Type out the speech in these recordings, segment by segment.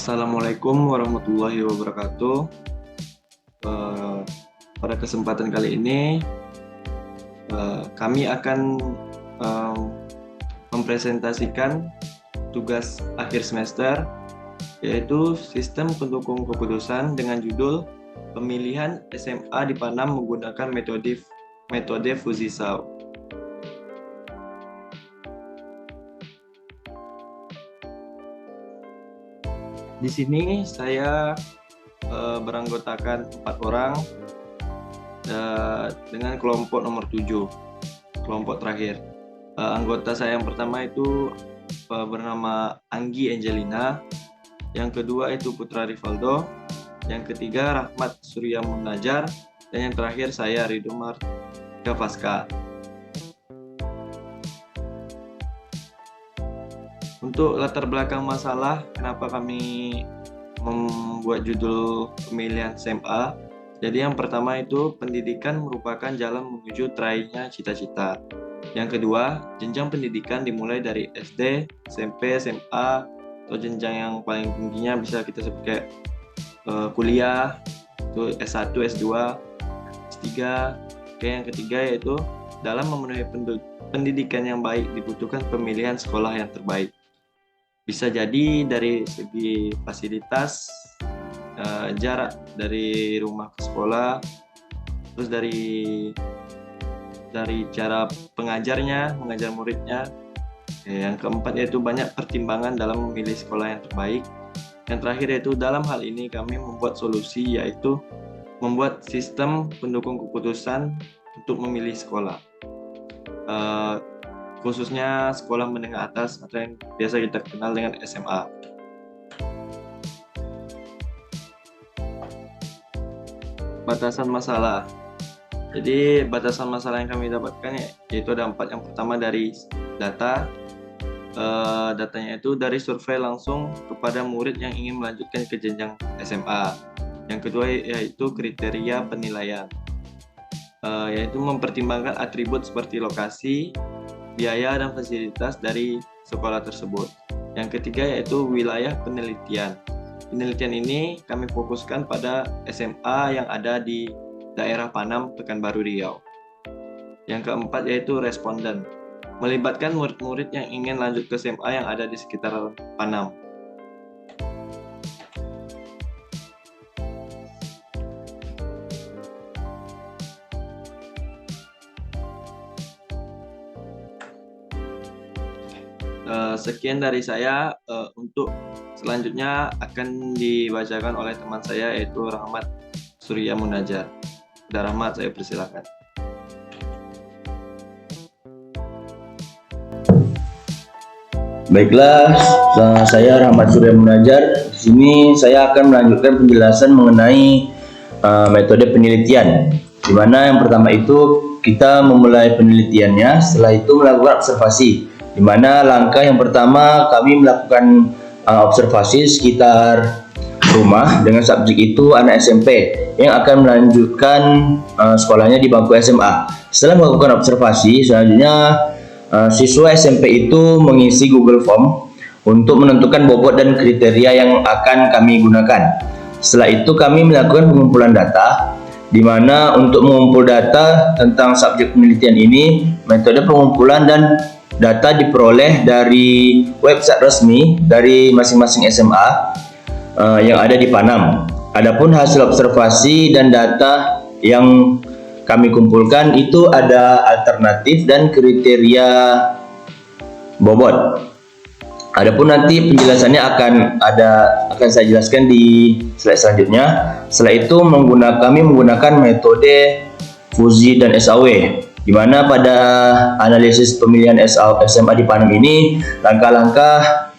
Assalamualaikum warahmatullahi wabarakatuh. Eh, Pada kesempatan kali ini, kami akan eh, mempresentasikan tugas akhir semester, yaitu sistem pendukung keputusan dengan judul pemilihan SMA di Panam menggunakan metode Fujisao. Di sini saya beranggotakan 4 orang dengan kelompok nomor 7, kelompok terakhir. Anggota saya yang pertama itu bernama Anggi Angelina, yang kedua itu Putra Rivaldo, yang ketiga Rahmat Surya Munajar, dan yang terakhir saya Ridho Marga Faska. Untuk latar belakang masalah kenapa kami membuat judul pemilihan SMA, jadi yang pertama itu pendidikan merupakan jalan menuju teraihnya cita-cita. Yang kedua, jenjang pendidikan dimulai dari SD, SMP, SMA, atau jenjang yang paling tingginya bisa kita sebut kayak kuliah, itu S1, S2, S3. Yang ketiga yaitu dalam memenuhi pendidikan yang baik dibutuhkan pemilihan sekolah yang terbaik. Bisa jadi dari segi fasilitas, jarak dari rumah ke sekolah, terus dari cara pengajarnya, mengajar muridnya. Yang keempat yaitu banyak pertimbangan dalam memilih sekolah yang terbaik. Yang terakhir yaitu dalam hal ini kami membuat solusi, yaitu membuat sistem pendukung keputusan untuk memilih sekolah. Khususnya sekolah menengah atas atau yang biasa kita kenal dengan SMA. Batasan masalah. Jadi batasan masalah yang kami dapatkan yaitu ada 4. Yang pertama dari data. Datanya itu dari survei langsung kepada murid yang ingin melanjutkan ke jenjang SMA. Yang kedua yaitu kriteria penilaian, yaitu mempertimbangkan atribut seperti lokasi, biaya dan fasilitas dari sekolah tersebut. Yang ketiga yaitu wilayah penelitian. Penelitian ini kami fokuskan pada SMA yang ada di daerah Panam, Pekanbaru Riau. Yang keempat yaitu responden, melibatkan murid-murid yang ingin lanjut ke SMA yang ada di sekitar Panam. Sekian dari saya. Untuk selanjutnya akan dibacakan oleh teman saya yaitu Rahmat Surya Munajar. Rahmat, saya persilakan. Baiklah, saya Rahmat Surya Munajar. Di sini saya akan melanjutkan penjelasan mengenai metode penelitian. Di mana yang pertama itu kita memulai penelitiannya, setelah itu melakukan observasi. Di mana langkah yang pertama kami melakukan observasi sekitar rumah dengan subjek itu anak SMP yang akan melanjutkan sekolahnya di bangku SMA. Setelah melakukan observasi, selanjutnya siswa SMP itu mengisi Google Form untuk menentukan bobot dan kriteria yang akan kami gunakan. Setelah itu kami melakukan pengumpulan data, di mana untuk mengumpul data tentang subjek penelitian ini, metode pengumpulan dan data diperoleh dari website resmi dari masing-masing SMA yang ada di Panam. Adapun hasil observasi dan data yang kami kumpulkan itu ada alternatif dan kriteria bobot. Adapun nanti penjelasannya akan saya jelaskan di slide selanjutnya. Setelah itu kami menggunakan metode Fuji dan SAW, di mana pada analisis pemilihan SMA di Panam ini, langkah-langkah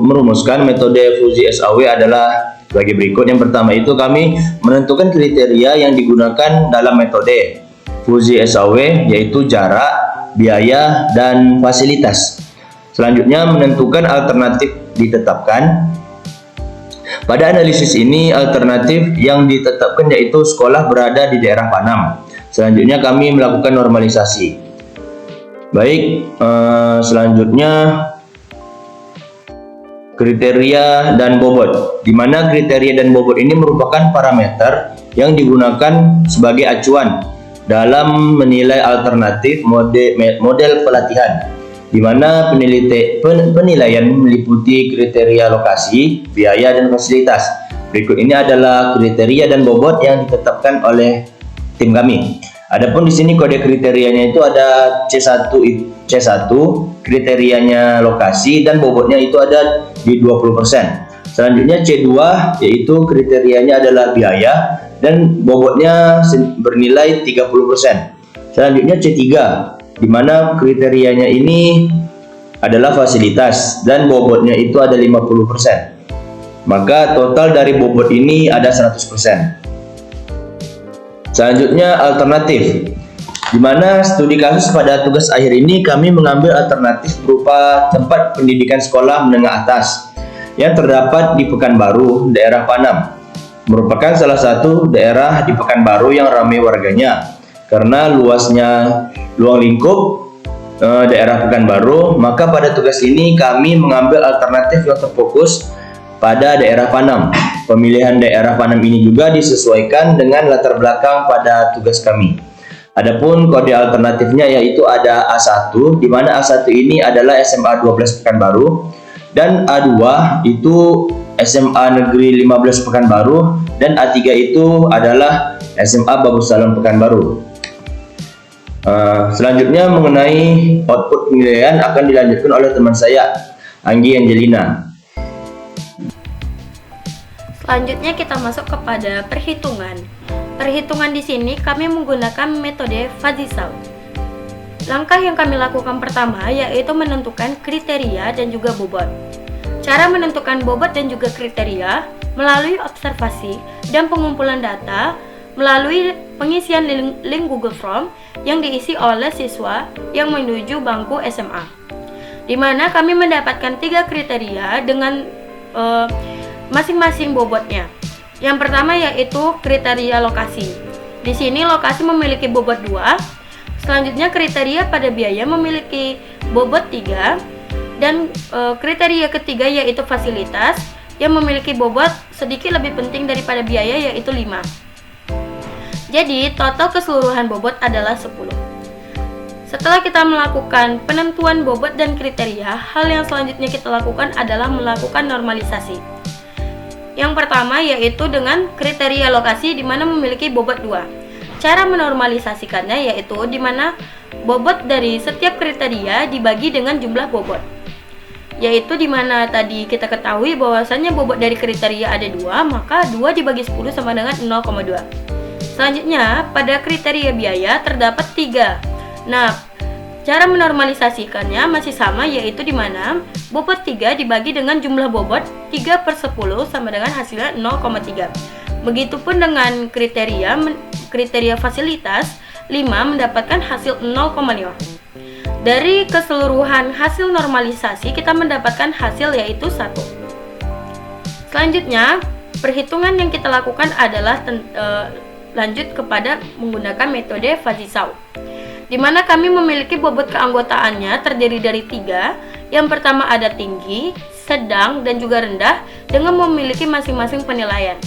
merumuskan metode Fuji SAW adalah sebagai berikut. Yang pertama itu kami menentukan kriteria yang digunakan dalam metode Fuji SAW, yaitu jarak, biaya, dan fasilitas. Selanjutnya menentukan alternatif ditetapkan. Pada analisis ini alternatif yang ditetapkan yaitu sekolah berada di daerah Panam. Selanjutnya kami melakukan normalisasi. Baik, selanjutnya kriteria dan bobot, di mana kriteria dan bobot ini merupakan parameter yang digunakan sebagai acuan dalam menilai alternatif model pelatihan, di mana penilaian meliputi kriteria lokasi, biaya, dan fasilitas. Berikut ini adalah kriteria dan bobot yang ditetapkan oleh tim kami. Adapun di sini kode kriterianya itu ada C1, kriterianya lokasi dan bobotnya itu ada di 20%. Selanjutnya C2 yaitu kriterianya adalah biaya dan bobotnya bernilai 30%. Selanjutnya C3 di mana kriterianya ini adalah fasilitas dan bobotnya itu ada 50%. Maka total dari bobot ini ada 100%. Selanjutnya alternatif, di mana studi kasus pada tugas akhir ini kami mengambil alternatif berupa tempat pendidikan sekolah menengah atas yang terdapat di Pekanbaru, daerah Panam. Merupakan salah satu daerah di Pekanbaru yang ramai warganya. Karena luasnya luang lingkup daerah Pekanbaru, maka pada tugas ini kami mengambil alternatif yang terfokus pada daerah Panam. Pemilihan daerah Panam ini juga disesuaikan dengan latar belakang pada tugas kami. Adapun kode alternatifnya yaitu ada A1, di mana A1 ini adalah SMA 12 Pekanbaru, dan A2 itu SMA Negeri 15 Pekanbaru, dan A3 itu adalah SMA Bagus Salam Pekanbaru. Selanjutnya mengenai output penilaian akan dilanjutkan oleh teman saya, Anggi Angelina. Selanjutnya kita masuk kepada perhitungan. Perhitungan di sini kami menggunakan metode Fuzzy-Shaw. Langkah yang kami lakukan pertama yaitu menentukan kriteria dan juga bobot. Cara menentukan bobot dan juga kriteria melalui observasi dan pengumpulan data melalui pengisian link Google Form yang diisi oleh siswa yang menuju bangku SMA. Di mana kami mendapatkan 3 kriteria dengan masing-masing bobotnya. Yang pertama yaitu kriteria lokasi. Di sini lokasi memiliki bobot 2. Selanjutnya kriteria pada biaya memiliki bobot 3. Dan kriteria ketiga yaitu fasilitas yang memiliki bobot sedikit lebih penting daripada biaya yaitu 5. Jadi total keseluruhan bobot adalah 10. Setelah kita melakukan penentuan bobot dan kriteria, hal yang selanjutnya kita lakukan adalah melakukan normalisasi. Yang pertama yaitu dengan kriteria lokasi di mana memiliki bobot 2. Cara menormalisasikannya yaitu di mana bobot dari setiap kriteria dibagi dengan jumlah bobot. Yaitu di mana tadi kita ketahui bahwasannya bobot dari kriteria ada 2, maka 2 dibagi 10 sama dengan 0,2. Selanjutnya, pada kriteria biaya terdapat 3. Nah, cara menormalisasikannya masih sama yaitu di mana bobot 3 dibagi dengan jumlah bobot 3/10 sama dengan hasilnya 0,3. Begitupun dengan kriteria fasilitas 5 mendapatkan hasil 0,5. Dari keseluruhan hasil normalisasi kita mendapatkan hasil yaitu 1. Selanjutnya, perhitungan yang kita lakukan adalah lanjut kepada menggunakan metode Fuzzy-Shaw, di mana kami memiliki bobot keanggotaannya terdiri dari 3. Yang pertama ada tinggi, sedang, dan juga rendah dengan memiliki masing-masing penilaian.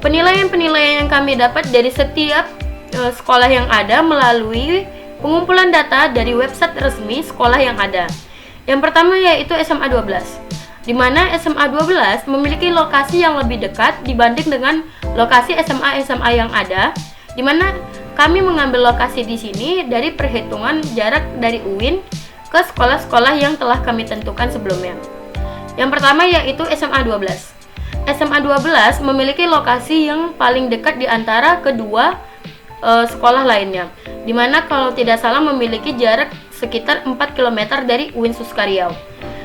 Penilaian-penilaian yang kami dapat dari setiap sekolah yang ada melalui pengumpulan data dari website resmi sekolah yang ada. Yang pertama yaitu SMA 12, di mana SMA 12 memiliki lokasi yang lebih dekat dibanding dengan lokasi SMA-SMA yang ada, di mana kami mengambil lokasi di sini dari perhitungan jarak dari UIN ke sekolah-sekolah yang telah kami tentukan sebelumnya. Yang pertama yaitu SMA 12. SMA 12 memiliki lokasi yang paling dekat di antara kedua sekolah lainnya, di mana kalau tidak salah memiliki jarak sekitar 4 km dari UIN Suskariau.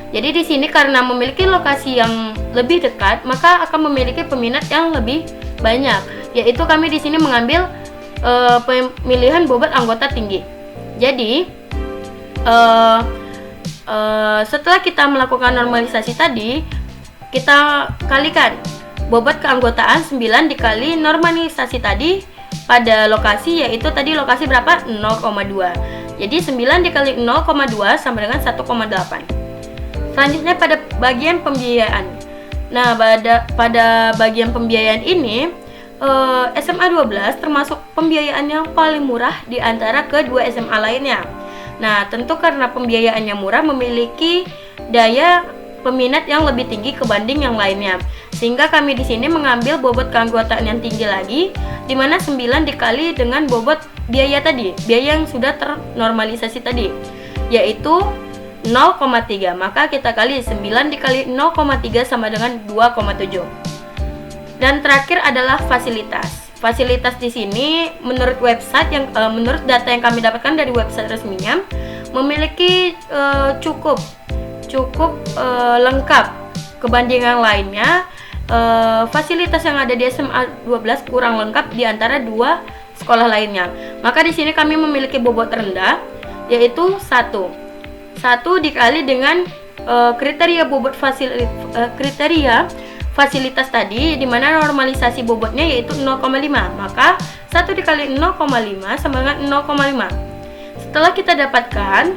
Jadi di sini karena memiliki lokasi yang lebih dekat, maka akan memiliki peminat yang lebih banyak. Yaitu kami di sini mengambil pemilihan bobot anggota tinggi. Jadi setelah kita melakukan normalisasi tadi, kita kalikan bobot keanggotaan 9 dikali normalisasi tadi pada lokasi, yaitu tadi lokasi berapa? 0,2. Jadi 9 dikali 0,2 sama dengan 1,8. Selanjutnya pada bagian pembiayaan. Nah, pada bagian pembiayaan ini SMA 12 termasuk pembiayaan yang paling murah di antara kedua SMA lainnya. Nah, tentu karena pembiayaannya murah memiliki daya peminat yang lebih tinggi kebanding yang lainnya. Sehingga kami di sini mengambil bobot keanggotaan yang tinggi lagi, di mana 9 dikali dengan bobot biaya tadi, biaya yang sudah ternormalisasi tadi, yaitu 0,3. Maka kita kali 9 dikali 0,3 sama dengan 2,7. Dan terakhir adalah fasilitas. Fasilitas di sini menurut website menurut data yang kami dapatkan dari website resminya memiliki cukup lengkap kebandingan lainnya. Fasilitas yang ada di SMA 12 kurang lengkap di antara dua sekolah lainnya. Maka di sini kami memiliki bobot rendah, yaitu 1 dikali dengan kriteria bobot fasilitas tadi, di mana normalisasi bobotnya yaitu 0,5. Maka 1 dikali 0,5 sama dengan 0,5. Setelah kita dapatkan,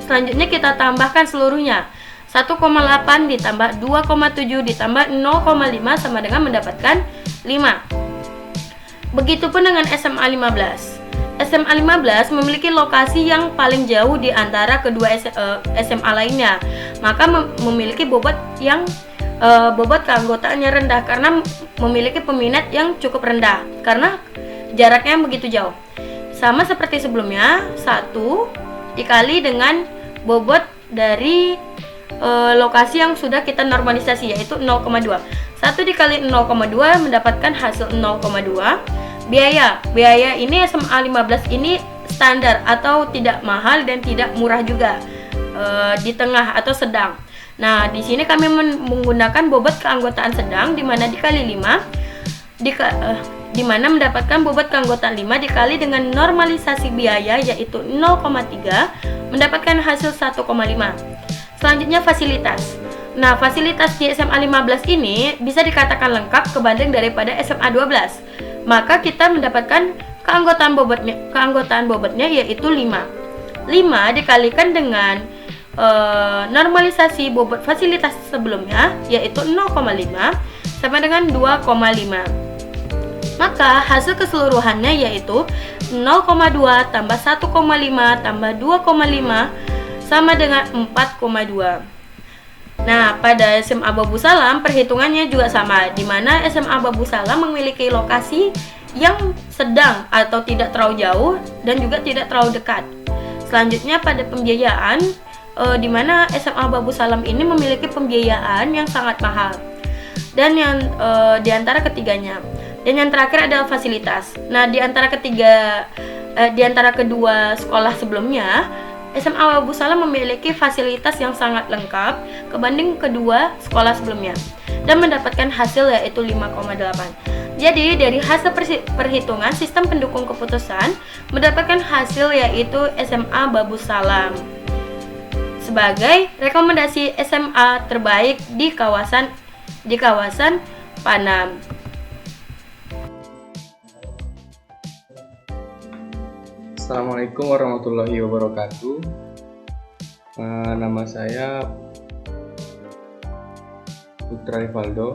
selanjutnya kita tambahkan seluruhnya. 1,8 ditambah 2,7 ditambah 0,5 sama dengan mendapatkan 5. Begitupun dengan SMA 15. SMA 15 memiliki lokasi yang paling jauh di antara kedua SMA lainnya. Maka memiliki bobot keanggotaannya rendah karena memiliki peminat yang cukup rendah karena jaraknya begitu jauh. Sama seperti sebelumnya, 1 dikali dengan bobot dari lokasi yang sudah kita normalisasi, yaitu 0,2. 1 dikali 0,2 mendapatkan hasil 0,2. Biaya ini SMA 15 ini standar atau tidak mahal dan tidak murah juga, di tengah atau sedang. Nah, di sini kami menggunakan bobot keanggotaan sedang, di mana dikali 5, di mana mendapatkan bobot keanggotaan 5 dikali dengan normalisasi biaya yaitu 0,3 mendapatkan hasil 1,5. Selanjutnya fasilitas. Nah, fasilitas di SMA 15 ini bisa dikatakan lengkap kebanding daripada SMA 12. Maka kita mendapatkan keanggotaan bobotnya yaitu 5. 5 dikalikan dengan normalisasi bobot fasilitas sebelumnya yaitu 0,5 sama dengan 2,5. Maka hasil keseluruhannya yaitu 0,2 tambah 1,5 tambah 2,5 sama dengan 4,2. Nah, pada SMA Babu Salam perhitungannya juga sama, di mana SMA Babu Salam memiliki lokasi yang sedang atau tidak terlalu jauh dan juga tidak terlalu dekat. Selanjutnya pada pembiayaan, di mana SMA Babu Salam ini memiliki pembiayaan yang sangat mahal. Dan yang di antara ketiganya. Dan yang terakhir adalah fasilitas. Nah, di antara kedua sekolah sebelumnya, SMA Babu Salam memiliki fasilitas yang sangat lengkap kebanding kedua sekolah sebelumnya dan mendapatkan hasil yaitu 5,8. Jadi dari hasil perhitungan sistem pendukung keputusan mendapatkan hasil yaitu SMA Babu Salam sebagai rekomendasi SMA terbaik di kawasan Panam. Assalamualaikum warahmatullahi wabarakatuh. Nama saya Putra Rivaldo.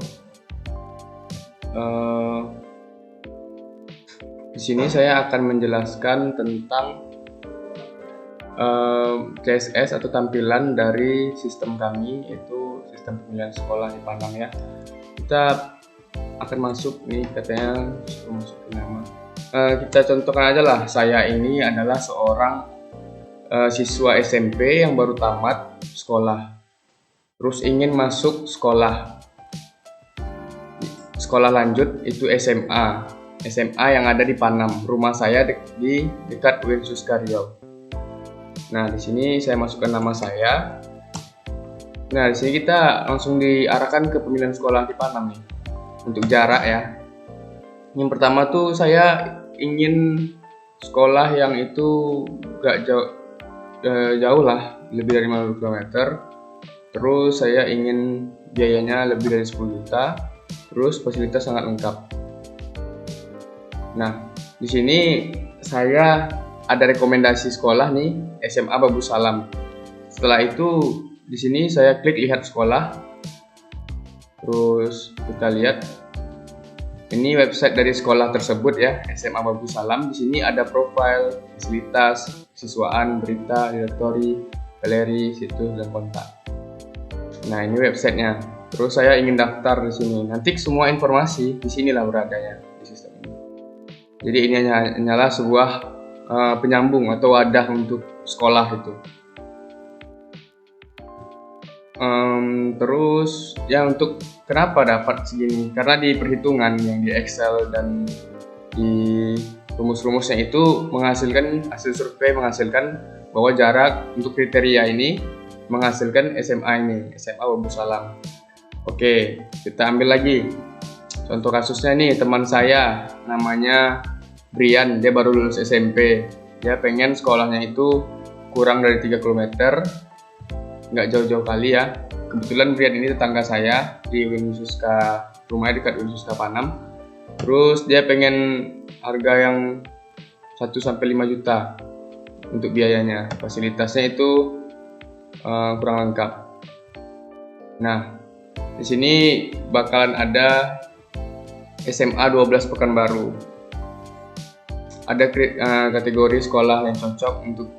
Di sini saya akan menjelaskan tentang CSS atau tampilan dari sistem kami, yaitu sistem pemilihan sekolah di Panam ya. Kita akan masuk nih, katanya suruh masukin nama. Kita contohkan aja lah, saya ini adalah seorang siswa SMP yang baru tamat sekolah, terus ingin masuk sekolah lanjut, itu SMA yang ada di Panam. Rumah saya di dekat UIN Suskaryau. Nah, di sini saya masukkan nama saya. Nah, di sini kita langsung diarahkan ke pemilihan sekolah di Panam nih. Untuk jarak ya. Yang pertama tuh saya ingin sekolah yang itu gak jauh lah, lebih dari 50 km. Terus saya ingin biayanya lebih dari 10 juta. Terus fasilitas sangat lengkap. Nah, di sini saya ada rekomendasi sekolah nih, SMA Babu Salam. Setelah itu di sini saya klik lihat sekolah. Terus kita lihat ini website dari sekolah tersebut ya, SMA Babu Salam. Di sini ada profil, fasilitas, siswaan, berita, direktori, galeri, situs, dan kontak. Nah, ini websitenya. Terus saya ingin daftar di sini. Nanti semua informasi di sinilah beradanya di sistem ini. Jadi ini hanyalah sebuah penyambung atau wadah untuk sekolah itu. Terus ya, untuk kenapa dapat segini? Karena di perhitungan yang di Excel dan di rumus-rumusnya itu menghasilkan hasil survei, menghasilkan bahwa jarak untuk kriteria ini menghasilkan SMA ini, SMA Babu Salam. Oke, kita ambil lagi contoh kasusnya nih, teman saya namanya Brian, dia baru lulus SMP. Dia pengen sekolahnya itu kurang dari 3 km, nggak jauh-jauh kali ya. Kebetulan Brian ini tetangga saya di Winsuska, rumahnya dekat Winsuska Panam. Terus dia pengen harga yang 1-5 juta untuk biayanya. Fasilitasnya itu kurang lengkap. Nah, di sini bakalan ada SMA 12 Pekanbaru. Ada kategori sekolah yang cocok untuk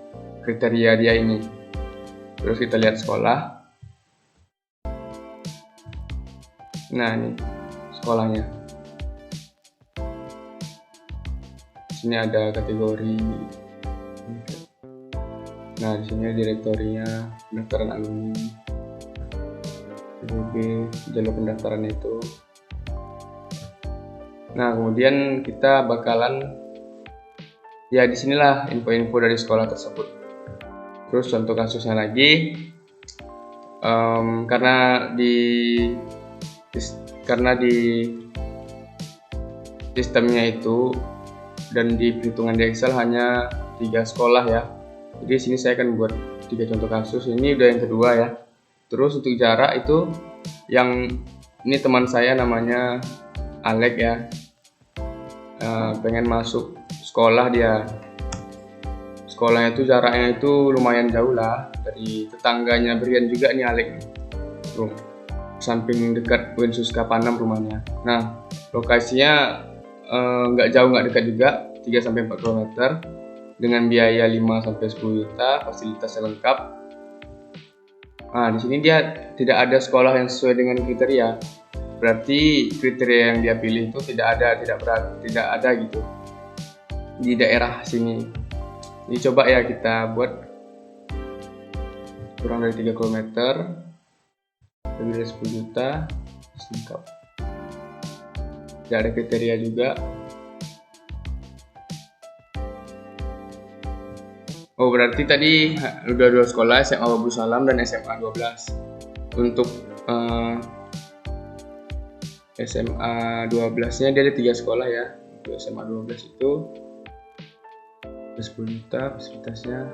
kriteria dia ini. Terus kita lihat sekolah. Nah, ini sekolahnya. Di sini ada kategori. Nah, di sini direktorinya, pendaftaran alumni, PBB, jalur pendaftaran itu. Nah, kemudian kita bakalan ya, disinilah info-info dari sekolah tersebut. Terus contoh kasusnya lagi, karena di sistemnya itu dan di perhitungan di Excel hanya 3 sekolah ya. Jadi sini saya akan buat 3 contoh kasus. Ini udah yang kedua ya. Terus untuk jarak itu, yang ini teman saya namanya Alek ya, pengen masuk sekolah dia. Sekolahnya itu jaraknya itu lumayan jauh lah, dari tetangganya Brian juga nih Alek. Samping dekat Winsuska Panam rumahnya. Nah, lokasinya nggak jauh, nggak dekat juga, 3-4 km, dengan biaya 5-10 juta, fasilitasnya lengkap. Nah, di sini dia tidak ada sekolah yang sesuai dengan kriteria. Berarti kriteria yang dia pilih itu tidak ada gitu di daerah sini. Jadi coba ya kita buat kurang dari 3 km, lebih dari 10 juta, lengkap. Tidak ada kriteria juga. Oh, berarti tadi udah 2 sekolah, SMA Babu Salam dan SMA 12. Untuk SMA 12-nya dia ada 3 sekolah ya. Untuk SMA 12 itu 10 juta, fasilitasnya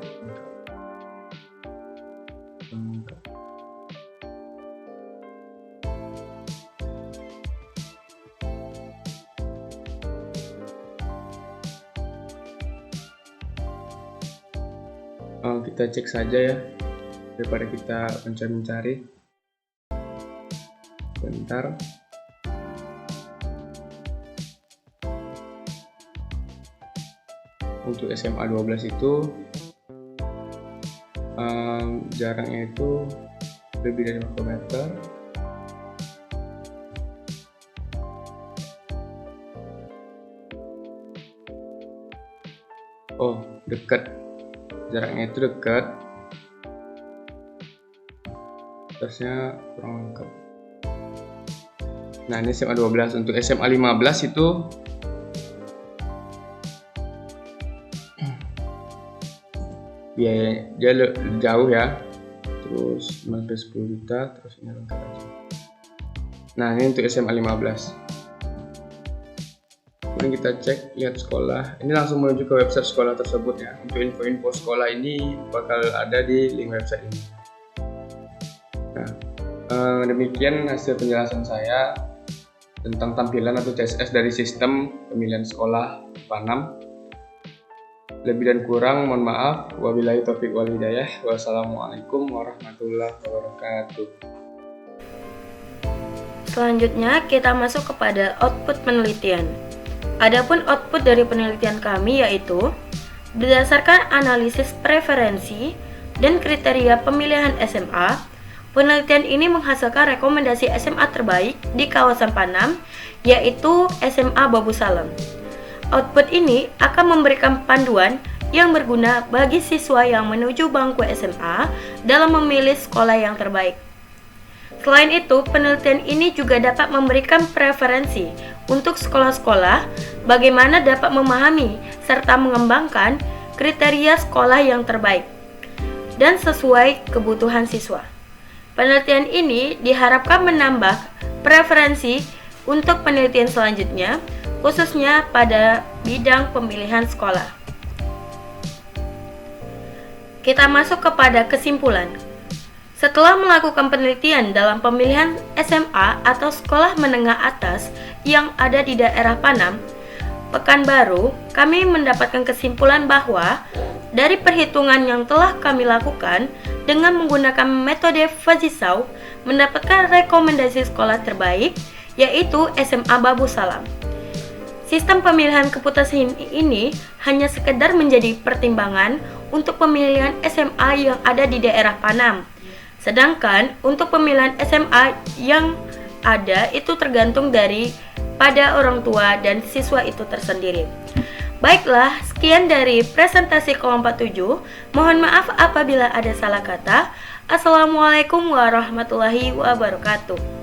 lengkap. Kita cek saja ya, daripada kita mencari-mencari. Bentar. Untuk SMA 12 itu jaraknya itu lebih dari 5 km. Oh, dekat. Jaraknya itu dekat. Terusnya kurang lengkap. Nah, ini SMA 12. Untuk SMA 15 itu biaya dia jauh ya. Terus 10 juta, terus ini lengkap aja. Nah, ini untuk SMA 15. Kemudian kita cek, lihat sekolah. Ini langsung menuju ke website sekolah tersebut ya. Untuk info-info sekolah ini bakal ada di link website ini. Nah, demikian hasil penjelasan saya tentang tampilan atau CSS dari sistem pemilihan sekolah Panam. Lebih dan kurang mohon maaf. Wabillahi taufiq wal hidayah. Wassalamualaikum warahmatullahi wabarakatuh. Selanjutnya kita masuk kepada output penelitian. Adapun output dari penelitian kami yaitu berdasarkan analisis preferensi dan kriteria pemilihan SMA, penelitian ini menghasilkan rekomendasi SMA terbaik di kawasan Panam, yaitu SMA Babu Salam. Output ini akan memberikan panduan yang berguna bagi siswa yang menuju bangku SMA dalam memilih sekolah yang terbaik. Selain itu, penelitian ini juga dapat memberikan preferensi untuk sekolah-sekolah bagaimana dapat memahami serta mengembangkan kriteria sekolah yang terbaik dan sesuai kebutuhan siswa. Penelitian ini diharapkan menambah preferensi untuk penelitian selanjutnya, khususnya pada bidang pemilihan sekolah. Kita masuk kepada kesimpulan. Setelah melakukan penelitian dalam pemilihan SMA atau sekolah menengah atas yang ada di daerah Panam, Pekanbaru, kami mendapatkan kesimpulan bahwa dari perhitungan yang telah kami lakukan dengan menggunakan metode Fazisau mendapatkan rekomendasi sekolah terbaik, yaitu SMA Babu Salam. Sistem pemilihan keputusan ini hanya sekedar menjadi pertimbangan untuk pemilihan SMA yang ada di daerah Panam. Sedangkan untuk pemilihan SMA yang ada itu tergantung pada orang tua dan siswa itu tersendiri. Baiklah, sekian dari presentasi kelompok 7. Mohon maaf apabila ada salah kata. Assalamualaikum warahmatullahi wabarakatuh.